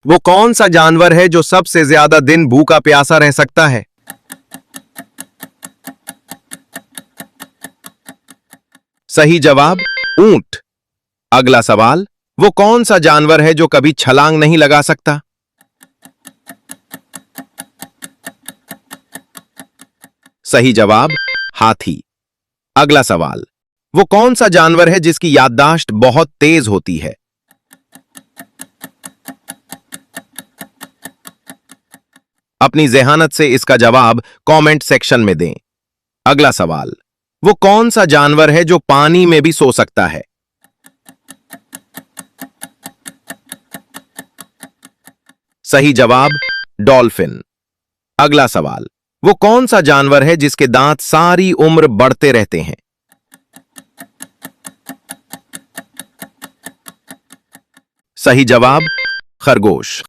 वो कौन सा जानवर है जो सबसे ज्यादा दिन भूखा प्यासा रह सकता है? सही जवाब ऊंट। अगला सवाल, वो कौन सा जानवर है जो कभी छलांग नहीं लगा सकता? सही जवाब हाथी। अगला सवाल, वो कौन सा जानवर है जिसकी याददाश्त बहुत तेज होती है? अपनी जेहानत से इसका जवाब कमेंट सेक्शन में दें। अगला सवाल, वो कौन सा जानवर है जो पानी में भी सो सकता है? सही जवाब डॉल्फिन। अगला सवाल, वो कौन सा जानवर है जिसके दांत सारी उम्र बढ़ते रहते हैं? सही जवाब खरगोश।